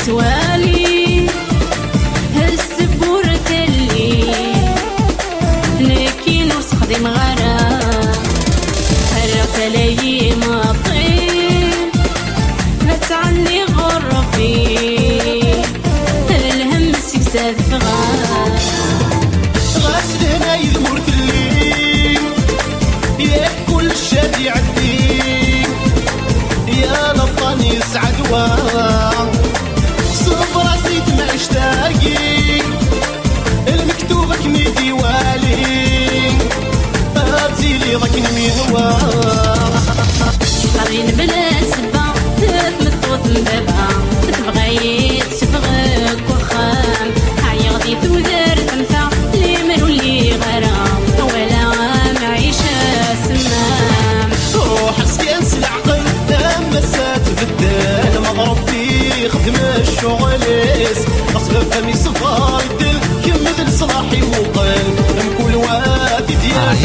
توالي هالسبورة اللي لكن وسخدم غرام هرقت لي ما طيب فتعني غربي الهم سكساد فغام غاسلنا يذمر الليل يا كل شاد يعدي يا لطان يسعد وام صبر زيد ما اشتاقي المكتوبك ميدي والي ارزيلي ضك نمي هوا قرين بلا سبا تمطوط مبابا تبغي تبغيك وخام هاي غدي تودر تنفع لي من ولي غرام ولا معيشة سمام روح سكنس العقل مسات بدل مغربي خدم الشغليس غصب فمي صفار الدل كمل صلاحي وقل كل وادي ديال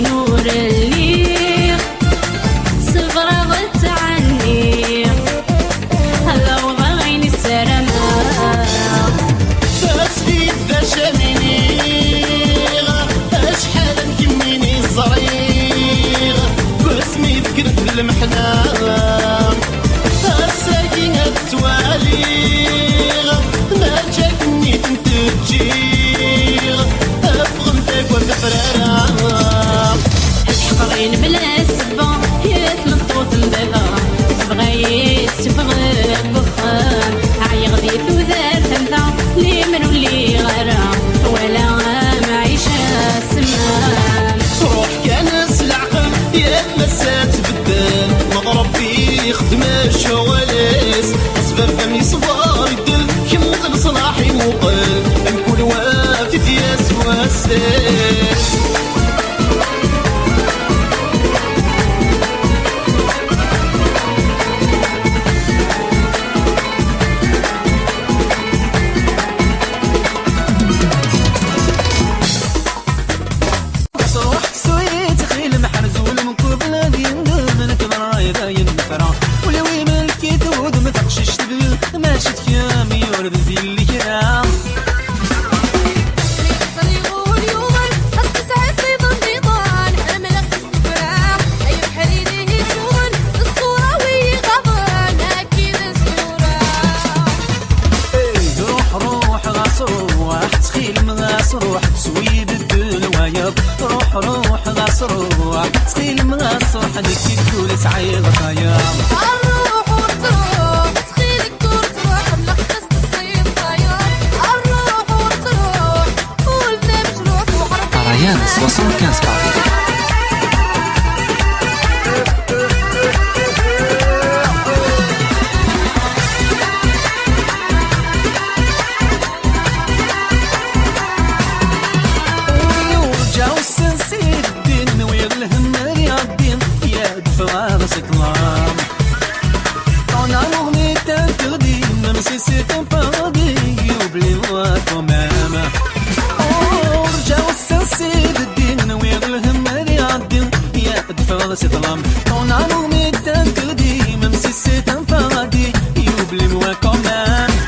نور اللي صفر غلت عني هلا وضعين السلامة فاسفيد ذا شاميني اشحال نكميني الصغير باسمي ذكرت بالمحنة الساكين التوالي ما جاكني تنتجير افغمتك والدفرارة قرين بلا سبا يتلطوط مبابا تبغي تبغيك بخام هاي غدي تودر تنفع لي من ولي غرام ولا معيشة سمام روح كنس العقل يا مسات بدل مضربي خدم الشواليس اصبر فمي صبار الدل كمل صلاحي وقل نكون وافد يا سواسيس روح غاص روح تخيل مغاصر حديك تقول سعيد خيام الروح وتروح تخيلك دور تروح ملخص تصيب طيار الروح وتروح قولنا مجروح وحرفين ريان 75 Paris. C'est un paradis, oublie-moi quand même. Oh, رجعوا السنسيد الدين ويغ الهم يعدين يا دفع ظلام. On a nommé d'un crédit, même si c'est un paradis, oublie-moi quand même.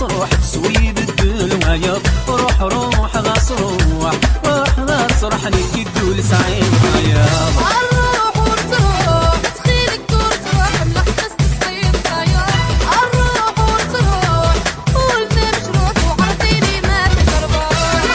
روح تسوي بالدلوايا روح روح غاص روح روح غاص روح نيجي تقول سعيد يا الروح وتروح تخيلك دور تروح ملخص تصيب طيار الروح وتروح قولنا مجروح وعرفيني ما تكربان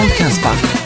75 Park.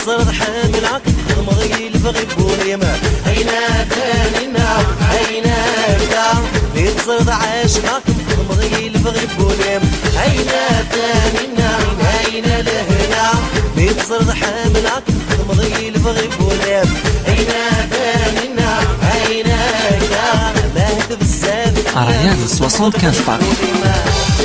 صرت حامل عقد مغيل بغيبون يما هينا تانينا هينا بدا صرت عاشق عقد مغيل بغيبون يما هينا تانينا هينا لهنا صرت حامل عقد مغيل بغيبون يما هينا تانينا هينا بدا بهت بزاف Ariane 75 Park.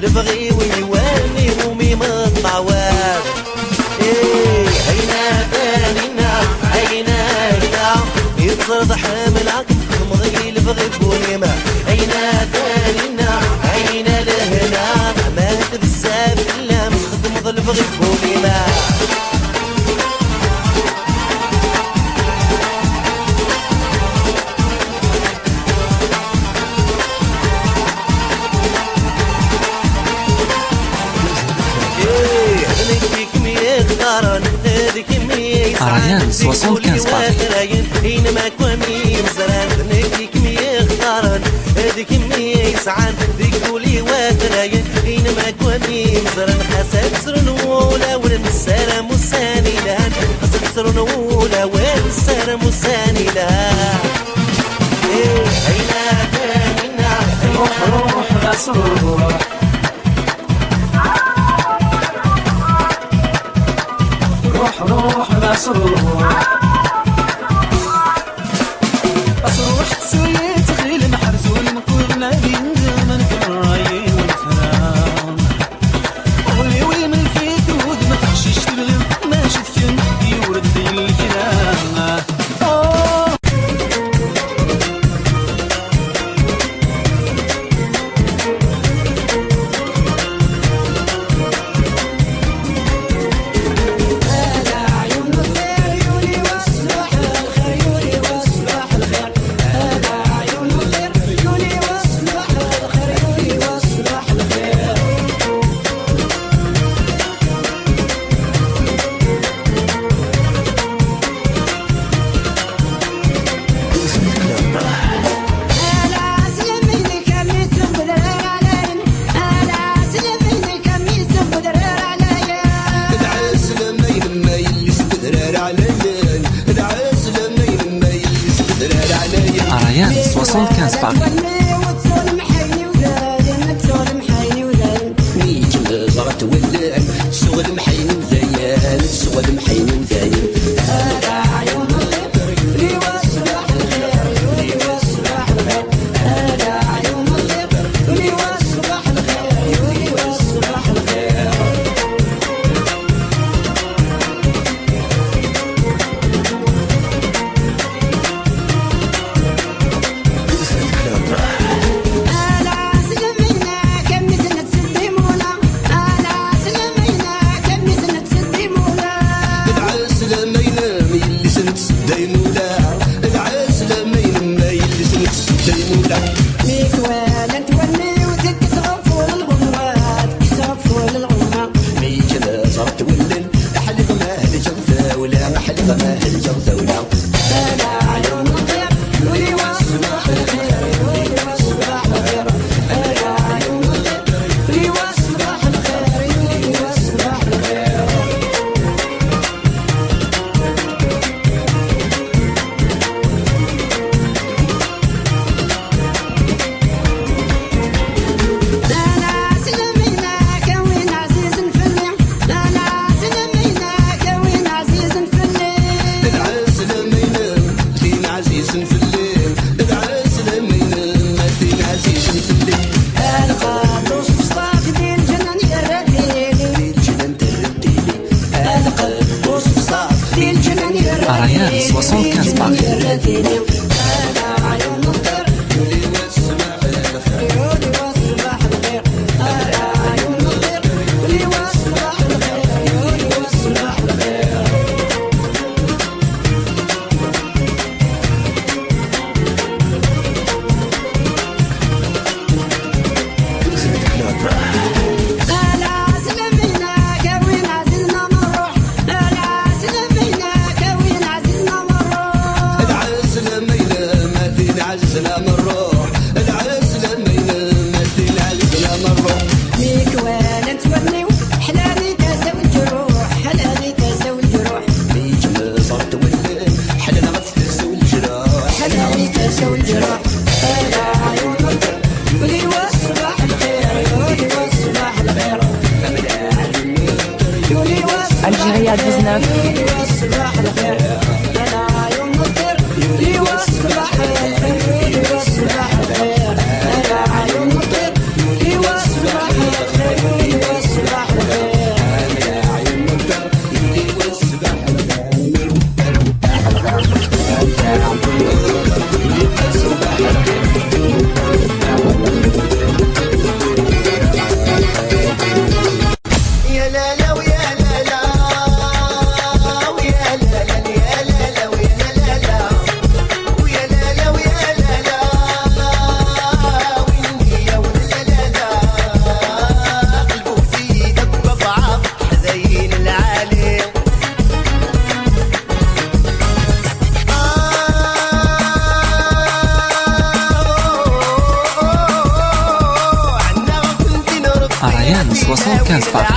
البغي ويواني ومي ما طاوال هينا ثانينا هينا كدا يتصرد حامل عقد مغي البغي بوليما هينا ثانينا هينا لهنا مات بزاف لا مش خدم البغي بوليما Ariane 75 Park. حينما كوامي مزران نكيك مي اختارن هذيك مي يسعان ذيكولي واتراين حينما كوامي مزران حسب سرن ولا ونسار مساني لهان حسب سرن ولا ونسار مساني لهان هينا كاننا روح روح بس روح روح بس روح بس روح تسوي تخيل محرزول من كل نادين من في الرايين والفران قولي وين الكيت ود ما تحشيش تبغي ما شفتين يورد الكلام Ariane 75 Park. زرت ولان سواد محين مزيان سواد محين مزيان هذا عيون الخير لي وصباح الخير لي وصباح الخير هذا عيون الخير لي وصباح الخير لي وصباح الخير Ariane 75 Paris. Algérie 19. Ariane 75 Paris.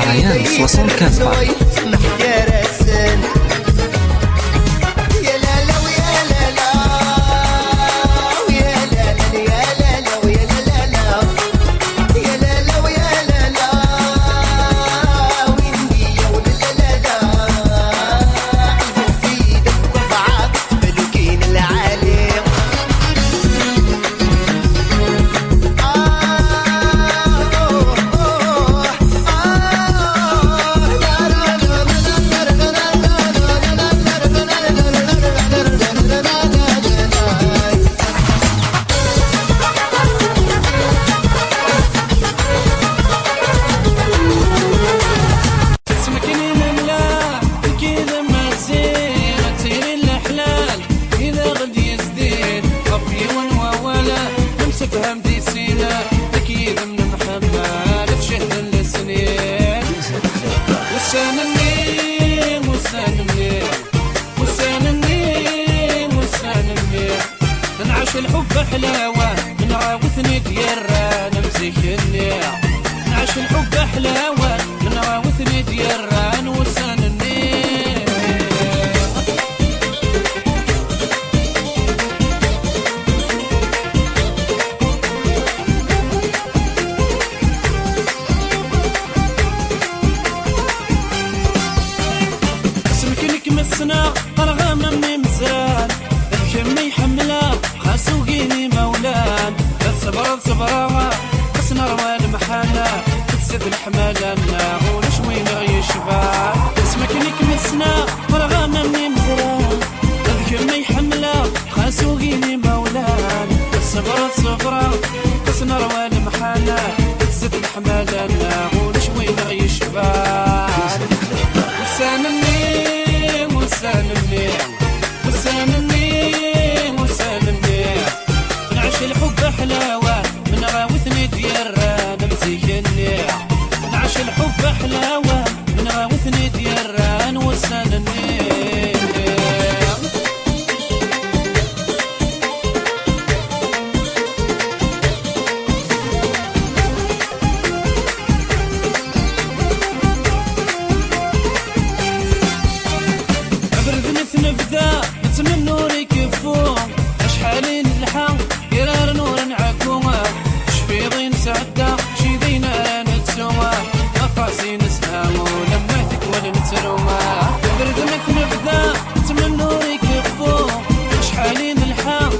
Ariane 75 Paris. تفهم دي سينا أكيد من محمد في شهر السنين والسنين والسنين والسنين والسنين ننعش الحب حلاوة. نراوثني ديران مزيكني نعيش الحب حلاوة نراوثني ديران وسنني مسنا طرغام مني مزال كمي حملة خاسوقيني مولان صبرا قسنا روال محانا تزيد الحمالة ناغول شوين غيشبال اسمك ليك مسنا طرغام مني مزال كمي حملة خاسوقيني مولان صبرا قسنا روال محانا تزيد الحمالة ناغول شوين غيشبال وسانني وسانني نعيش الحب حلاوة من غاوثني ديران مزيكني نعيش الحب حلاوة من غاوثني ديران وسانني نبدا نتمنى يكفو اشحالين الحق يرار نور نعكوما شفيضين سعده شيدينا نتسوما مقاسي نسهامو لما تكون نتروما بردمك نبدا نتمنى يكفو اشحالين الحق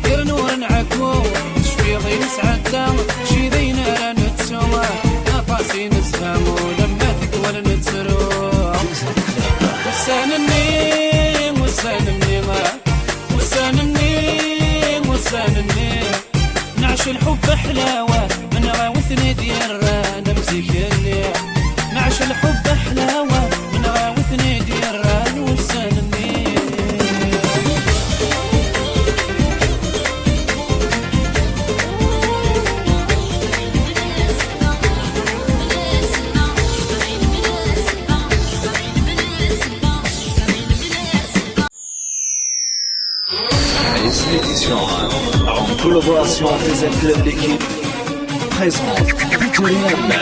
يرار نور نعكو شفيضين سعده شيدينا نتسوما مقاسي نسهامو لما تكون نتروما وسانني نعيش الحب حلاوة من غاوثني ديران مزيكني نعيش الحب حلاوة من غاوثني ديران وسانني L'édition en collaboration avec Club L'équipe présente Victorienne.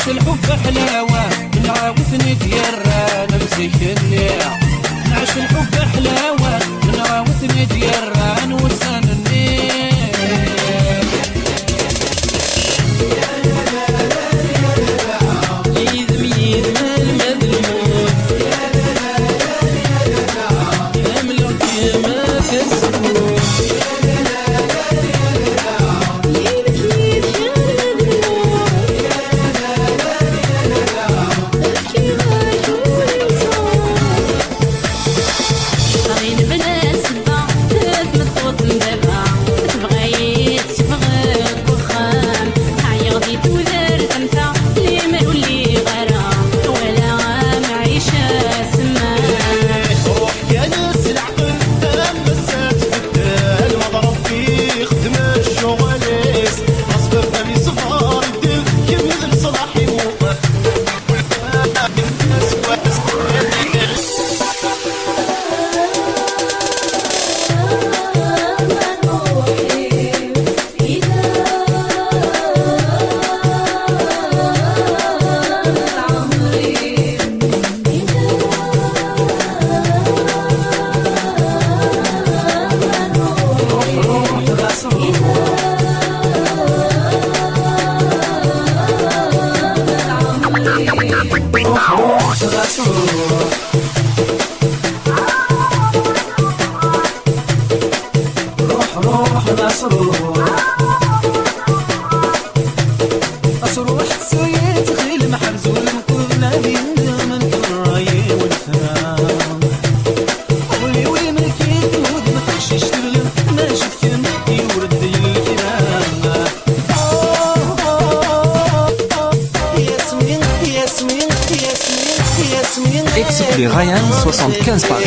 نعيش الحب حلاوة نراوثني ديران مزيكني نعيش الحب حلاوة نراوثني ديران وسانني chez Ryan 75 Paris.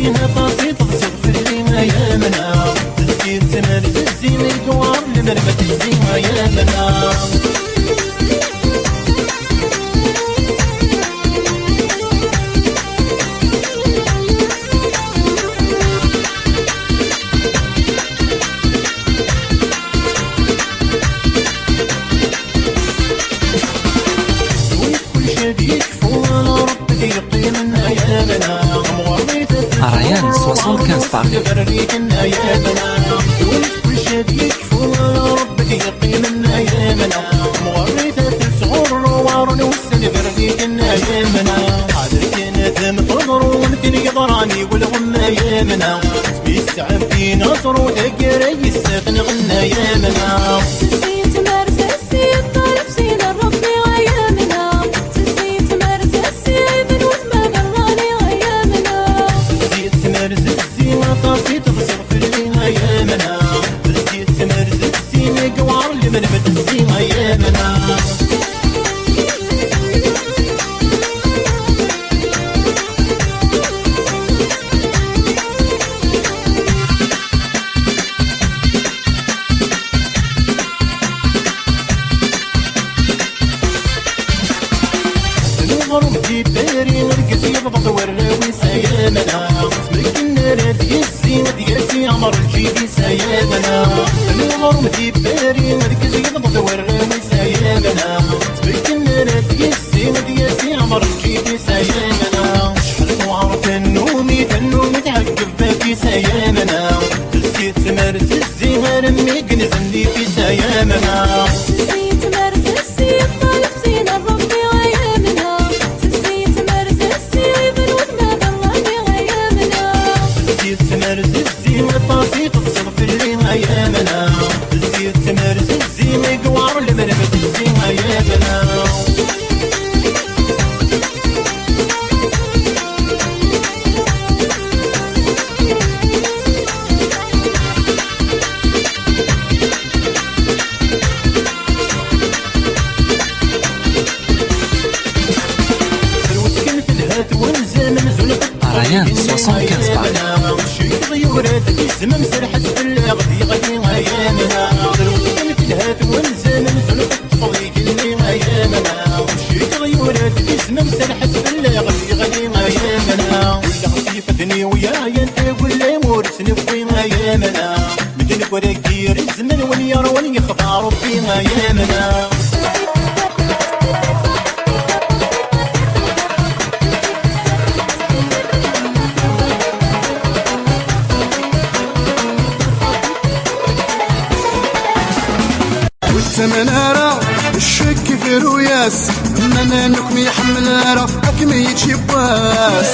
الزينة طاسي تغسل في الليمة يا منا تزكي تمر الزينة يدوار لمرمة الزينة يا منا Ariane 75 Park. يضراني والغنى يا منا بيستعب في نصر وتقري السفن غنى يا منا تسيت مرزسي الطرف سين الربي غيامنا تسيت مرزسي من وثمة براني غيامنا تزيد مرزسي وطاسي تبصر في اللي غيامنا تزيد مرزسي نقوار لمرمة الزين غيامنا غربتي باري نرقص يضبط وراوي سيامنا اسمك النار ديالسي ديالسي عمر الجيبي سيامنا غربتي باري نرقص يضبط وراوي سيامنا اسمك النار ديالسي عمر الجيبي سيامنا شحال وعرف النومي تعقب باكي سيامنا تزيد مرز الزهر امي كنزني في سيامنا تسيت مرزسي الطرف سين الربي غيامنا تسيت مرزسي من وثمة براني غيامنا تزيد مرز الزين طاسي تبصر في اللي غيامنا تزيد مرز الزين قوار لمرمة الزين غيامنا Ariane 75 Park. ضيورات الزمن سرحت في الغدي غدي غيامنا ضربت الهات والزمن زلق طويق اللي غيامنا شيك ضيورات الزمن سرحت في الغدي غدي غيامنا ولا غصيفتني ويايا انت ولا ورثني في غيامنا بدن ورقير الزمن وليار وليخضع ربي غيامنا منارة الشك في رؤياس أما نكم يحمل راه حكم يتشباس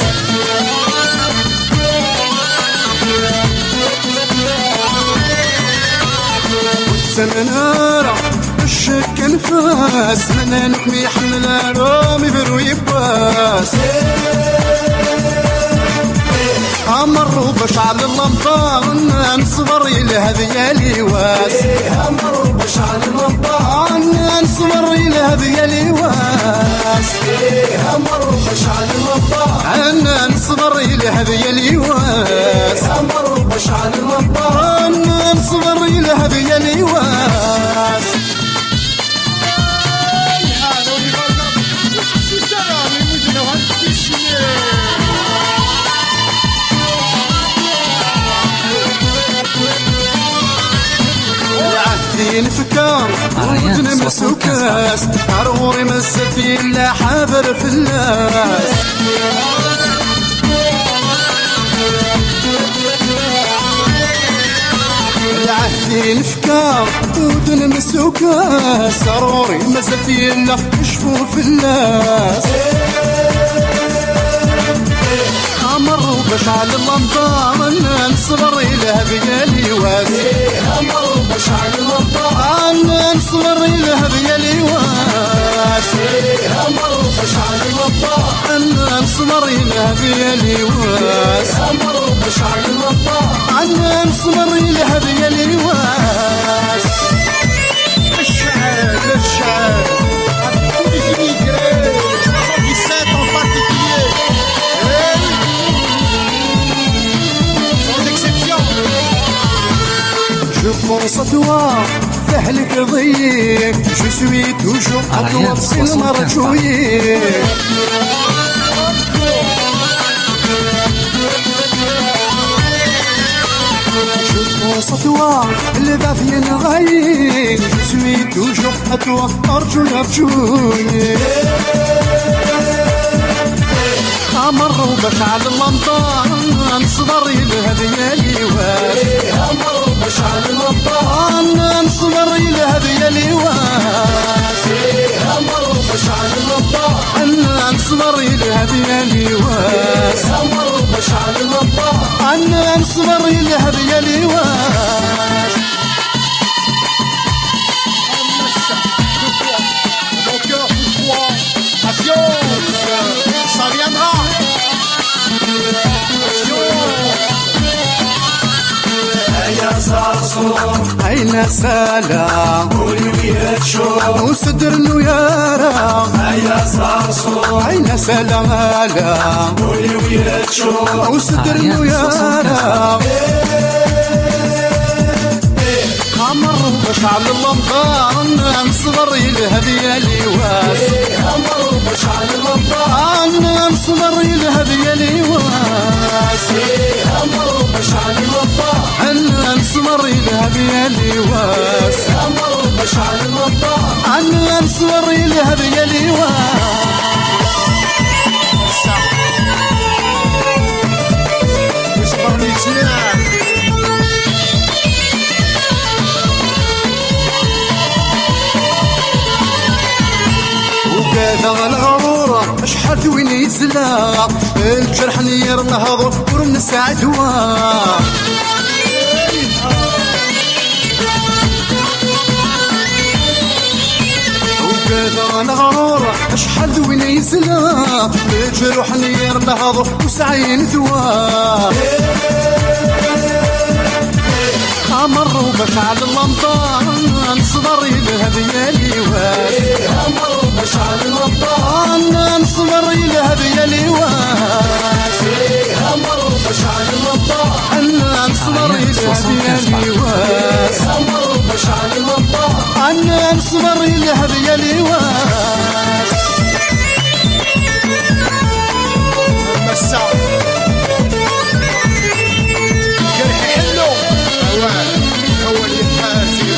منارة الشك نفاس من نكم يحمل راه مفرو يباس عمرو بشعل اللمطة نصبر إلى هذي اليواس عمرو بشعل اللمطة نصبر إلى هذي اليواس عمرو بشعل اللمطة نصبر إلى هذي اليواس عمرو بشعل اللمطة نصبر إلى هذي اليواس نفكر ودنا مسوكاس عروري مسفي لا حافر في الناس العهدي نفكر ودنا مسوكاس عروري مسفي لا يشفو في الناس عمرو بشعل اللمطة نصبر إلى بيالي واسي عمرو بشعل اللمطة نصبر إلى بيالي واسي عمرو بشعل اللمطة نصبر إلى بيالي واسي عمرو بشعل اللمطة نصبر إلى بيالي واسي الشعر الشعر pense à toi فهلك ضيق je suis toujours à toi في المرجوية Je pense à toi, اللي بعثي نغير Je suis toujours à toi, أرجونا بجوني أمر وبشعل اللمطان صدري لهذي الواس أمر وبشعل اللمطان صدري لهذي الواس أمر وبشعل اللمطان صدري لهذي الواس أمر وبشعل اللمطان صدري لهذي الواس Ça viendra. أين سلام قولي ويا تشوف وصدر النيارة أين صرصور أين سلام قولي ويا تشوف وصدر النيارة أمر بشعل اللمطان صغري لهذي الواس أمر بشعل اللمطان صغري لهذي الواس أمر بشعل اللمطان صغري لهذي الواس أمر بشعل اللمطان صغري لهذي الواس هذا الغرورة اشحال دوين يزلا الجرح نير نهضر ورم نساع دواء وكذا الغرورة اشحال دوين يزلا الجرح نير نهضر وسعين دواء أمر وبشعل اللمطان صدري لهذي الواس أمر وبشعل اللمطان صدري لهذي الواس أمر وبشعل اللمطان صدري لهذي الواس أمر وبشعل اللمطان صدري لهذي الواس مساء جرحي حلو هو اللي حاسي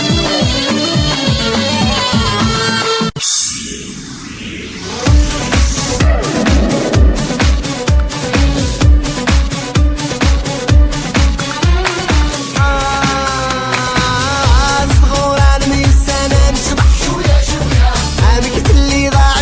صغور عالمي السنة نشبح شوية عامك اللي ضاع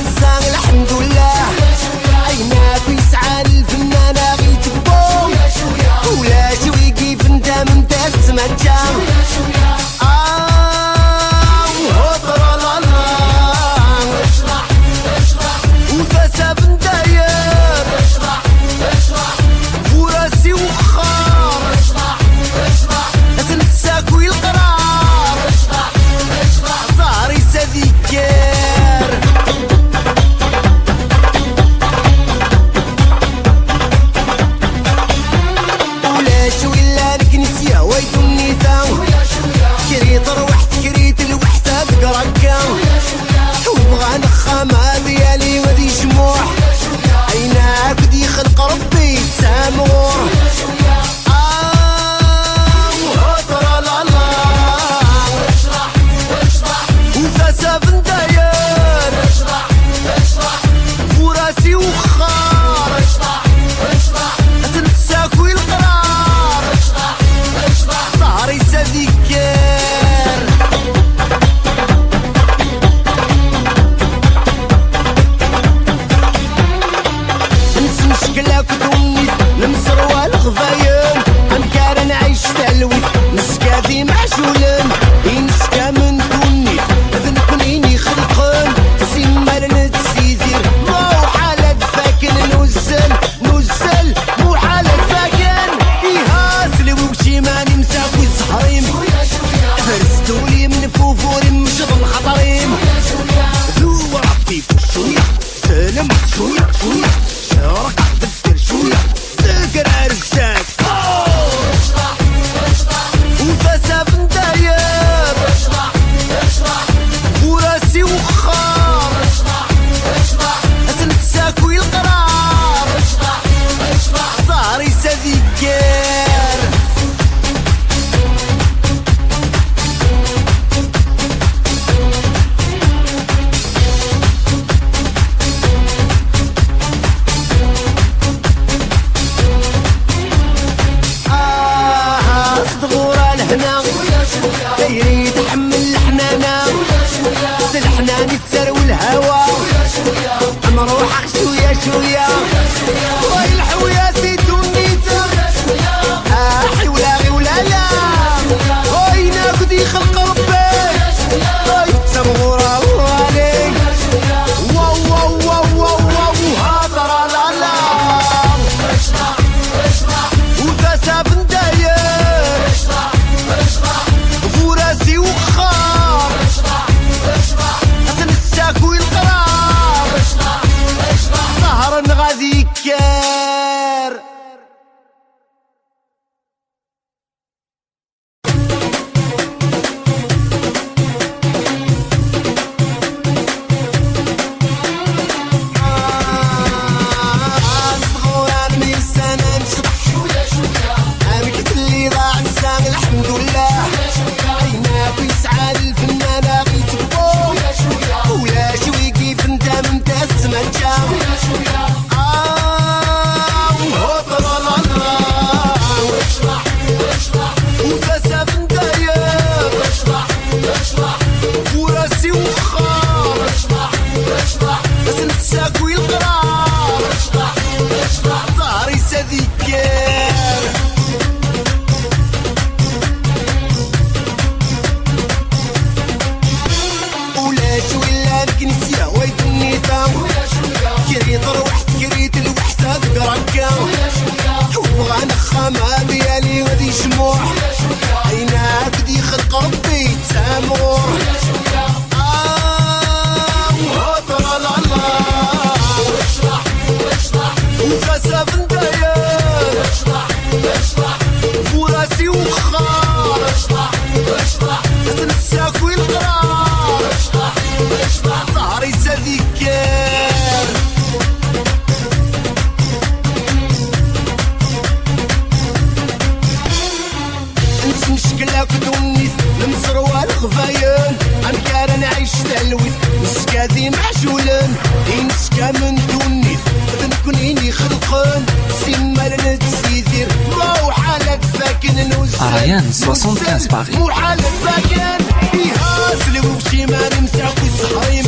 ذي معجولن ينسكا من دوني ذنكنيني خلقن سيما لنتسيزير مو حالك فاكن نوزن Ariane 75 Paris. مو حالك فاكن يهازلي وبشي ما نمساك الصحيم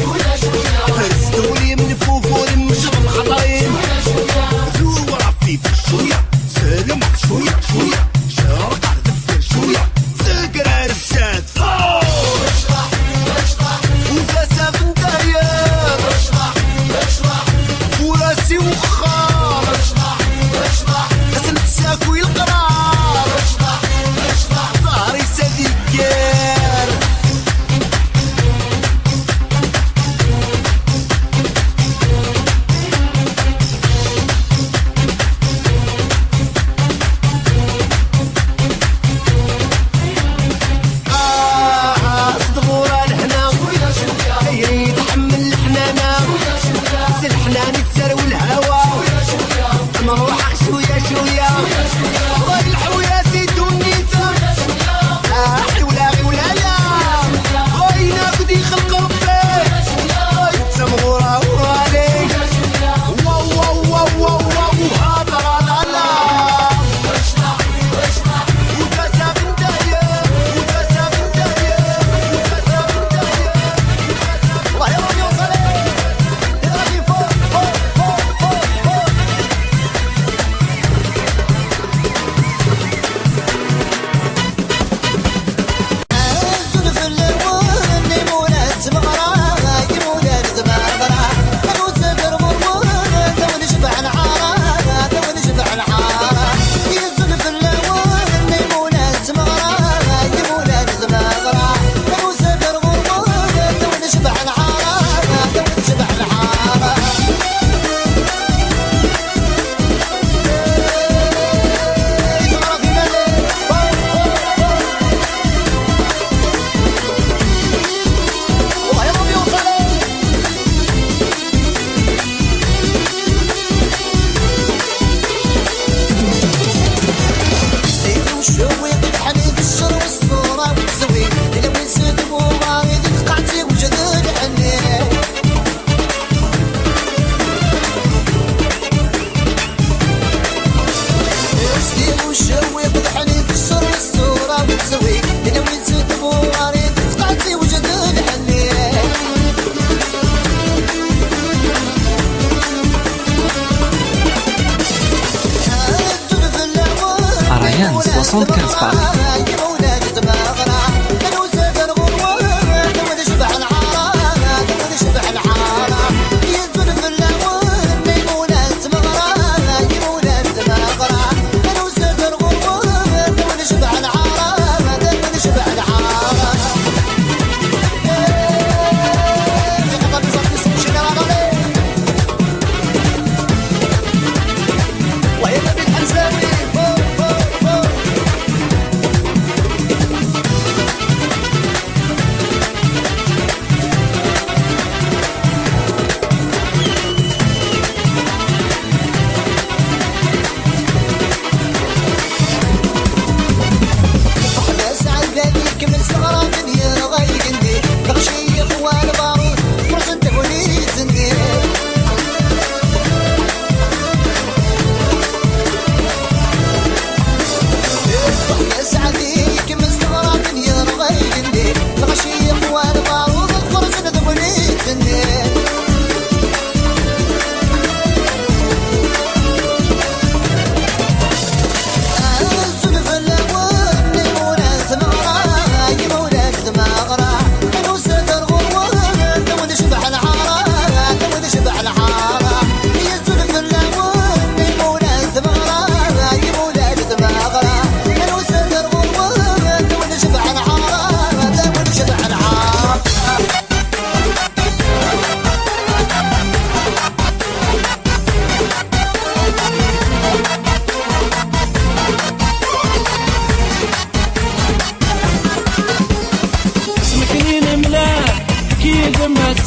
فرستولي من فوفور مشغل خطايم زور عفيف شوية سلم شوية شوية شرق على دفر شوية سكر رسات وفاسا فندايا وراسي وخار لازم تساكوي القرار ظهري ساديكار صدغورا لهنا يتحمل الحنانة الحنان يتسرو الهوا نروح شوية شوية غير الحوية زيدوني حولا غولا يا غي ناخدي خلق ربي غي تسمغورا وغالي واو واو واو واو واو هذا لا وكاسا بندايا وكاسا بندايا وكاسا بندايا الله يا ربي وصلي يا ربي فوق فوق فوق فوق فوق الزلف اللون ليمونات مغرا يمونات دماغرا لو تسافر غربون تو نشبع الحارة تو نشبع الحارة الزلف اللون ليمونات مغرا يمونات دماغرا لو تسافر غربون تو نشبع الحارة تو نشبع الحارة الله يا ربي وصلي زيدو شوي قدحني في الشر والصورة والزوي إلا وين سدب وغايد فقعتي وجدد حني زيدو شوي قدحني في الشر والصورة والزوي إلا وين سدب وغايد فقعتي وجدد حني Ariane 75 Paris.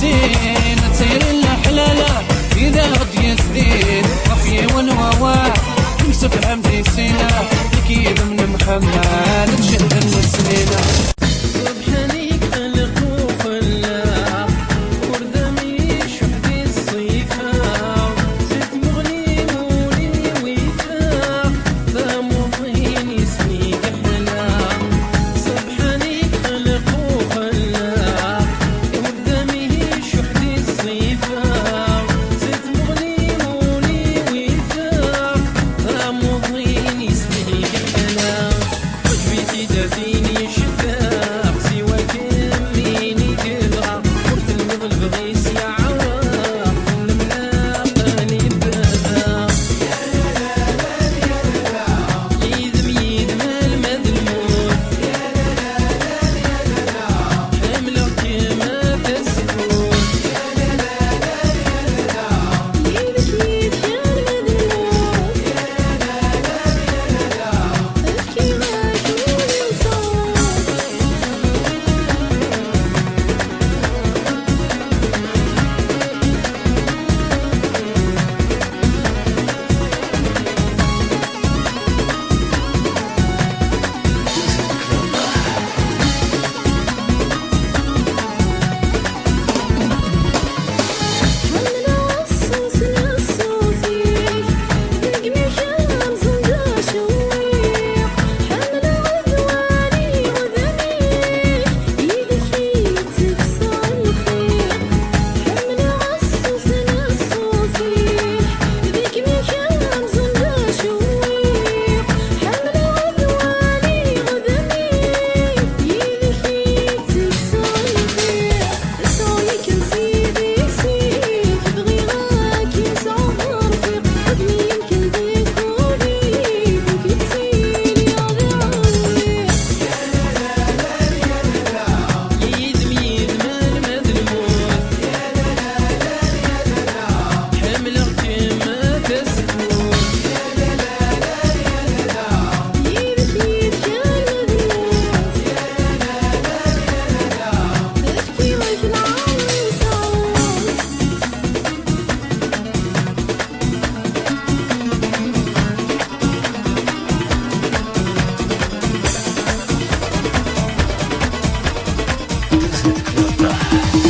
زين تسير الحلالة إذا غد يزدين رفي والوواع نمسك عمدي سينا كيف من محمد